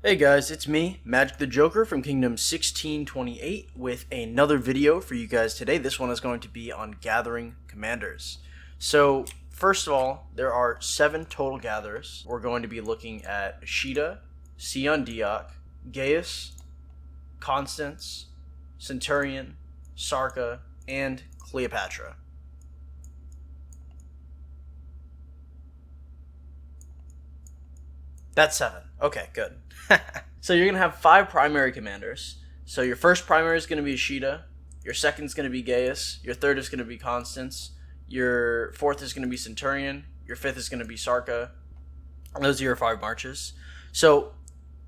Hey guys, it's me, Magic the Joker from Kingdom 1628 with another video for you guys today. This one is going to be on gathering commanders. So, first of all, there are 7 total gatherers. We're going to be looking at Ishida, Sion Diak, Gaius, Constance, Centurion, Sarka, and Cleopatra. That's 7. Okay, good. So you're going to have 5 primary commanders. So your first primary is going to be Ishida. Your second is going to be Gaius. Your third is going to be Constance. Your fourth is going to be Centurion. Your fifth is going to be Sarka. Those are your 5 marches. So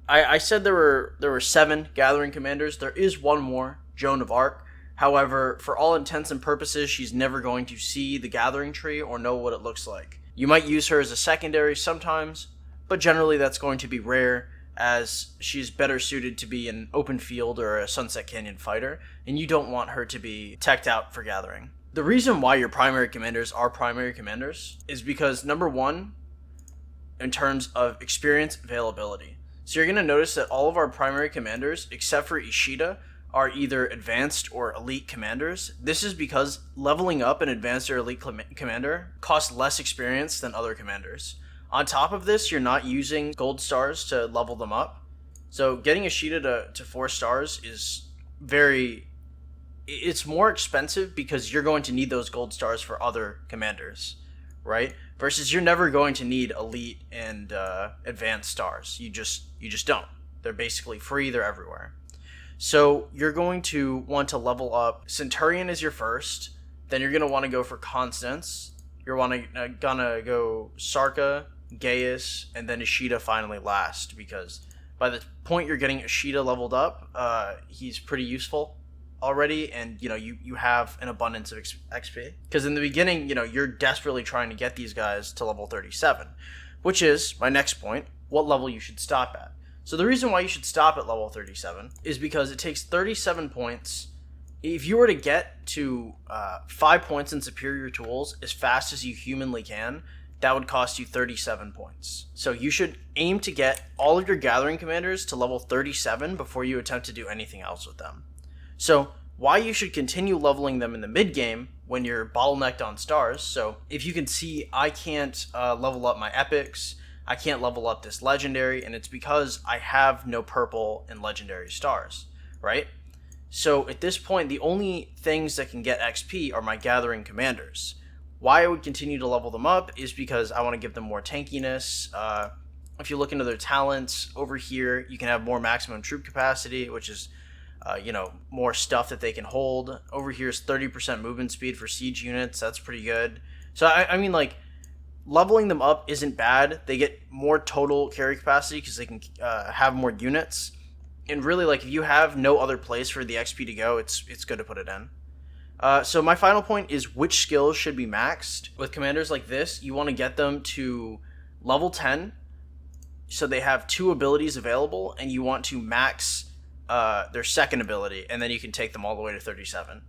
I said there were 7 gathering commanders. There is one more, Joan of Arc. However, for all intents and purposes, she's never going to see the gathering tree or know what it looks like. You might use her as a secondary sometimes, but generally that's going to be rare, as she's better suited to be an open field or a Sunset Canyon fighter, and you don't want her to be teched out for gathering. The reason why your primary commanders are primary commanders is because, number one, in terms of experience availability. So you're going to notice that all of our primary commanders, except for Ishida, are either advanced or elite commanders. This is because leveling up an advanced or elite commander costs less experience than other commanders. On top of this, you're not using gold stars to level them up. So getting Ishida to 4 stars is it's more expensive because you're going to need those gold stars for other commanders, right? Versus you're never going to need elite and advanced stars. You just don't. They're basically free, they're everywhere. So you're going to want to level up. Centurion is your first. Then you're going to want to go for Constance. You're gonna go Sarka, Gaius, and then Ishida finally last, because by the point you're getting Ishida leveled up, he's pretty useful already, and you have an abundance of XP. Because in the beginning, you're desperately trying to get these guys to level 37, which is my next point: what level you should stop at. So the reason why you should stop at level 37 is because it takes 37 points. If you were to get to 5 points in superior tools as fast as you humanly can, that would cost you 37 points. So you should aim to get all of your gathering commanders to level 37 before you attempt to do anything else with them. So why you should continue leveling them in the mid game when you're bottlenecked on stars. So if you can see, I can't level up my epics, I can't level up this legendary, and it's because I have no purple and legendary stars, right? So at this point, the only things that can get XP are my gathering commanders. Why I would continue to level them up is because I want to give them more tankiness. If you look into their talents, over here you can have more maximum troop capacity, which is more stuff that they can hold. Over here is 30% movement speed for siege units. That's pretty good. So I mean, like, leveling them up isn't bad. They get more total carry capacity because they can have more units. And really, like, if you have no other place for the XP to go, it's good to put it in. So my final point is which skills should be maxed. With commanders like this, you want to get them to level 10, so they have 2 abilities available, and you want to max their second ability, and then you can take them all the way to 37.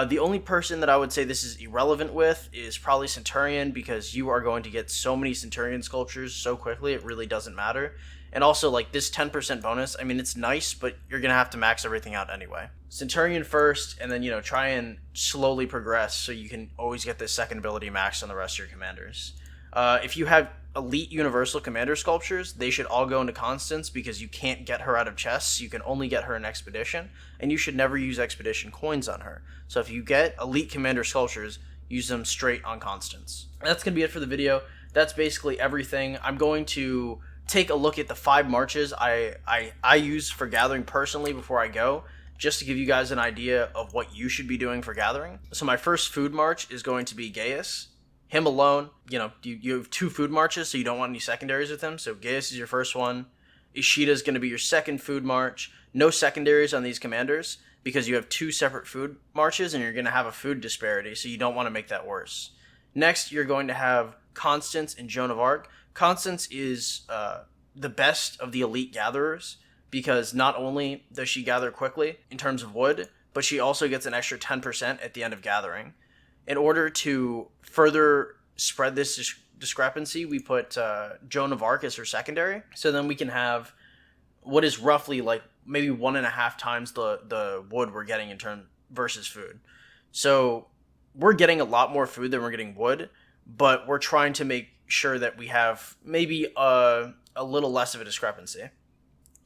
The only person that I would say this is irrelevant with is probably Centurion, because you are going to get so many Centurion sculptures so quickly, it really doesn't matter. And also, like, this 10% bonus, I mean, it's nice, but you're going to have to max everything out anyway. Centurion first, and then, try and slowly progress so you can always get this second ability maxed on the rest of your commanders. If you have elite universal commander sculptures, they should all go into Constance, because you can't get her out of chests. You can only get her in Expedition, and you should never use Expedition coins on her. So if you get elite commander sculptures, use them straight on Constance. That's going to be it for the video. That's basically everything. I'm going to take a look at the 5 marches I use for gathering personally before I go, just to give you guys an idea of what you should be doing for gathering. So my first food march is going to be Gaius. Him alone, you have 2 food marches, so you don't want any secondaries with him. So Gaius is your first one. Ishida is going to be your second food march. No secondaries on these commanders, because you have 2 separate food marches and you're going to have a food disparity, so you don't want to make that worse. Next, you're going to have Constance and Joan of Arc. Constance is the best of the elite gatherers, because not only does she gather quickly in terms of wood, but she also gets an extra 10% at the end of gathering. In order to further spread this discrepancy, we put Joan of Arc as her secondary, so then we can have what is roughly like maybe 1.5 times the wood we're getting in turn versus food. So we're getting a lot more food than we're getting wood, but we're trying to make sure that we have maybe a little less of a discrepancy.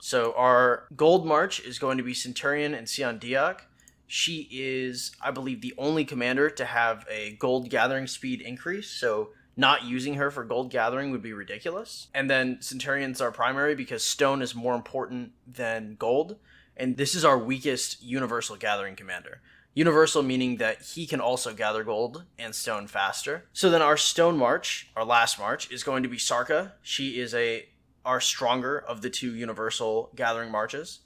So our gold march is going to be Centurion and Sion Diak. She is, I believe, the only commander to have a gold gathering speed increase, so not using her for gold gathering would be ridiculous. And then Centurion's our primary because stone is more important than gold, and this is our weakest universal gathering commander. Universal meaning that he can also gather gold and stone faster. So then our stone march, our last march, is going to be Sarka. She is our stronger of the two universal gathering marches.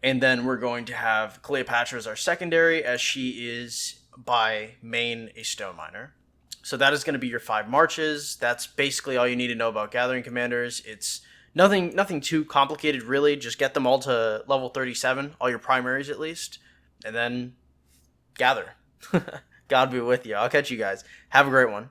And then we're going to have Cleopatra as our secondary, as she is by main a stone miner. So that is going to be your 5 marches. That's basically all you need to know about gathering commanders. It's nothing too complicated, really. Just get them all to level 37, all your primaries at least, and then gather. God be with you. I'll catch you guys. Have a great one.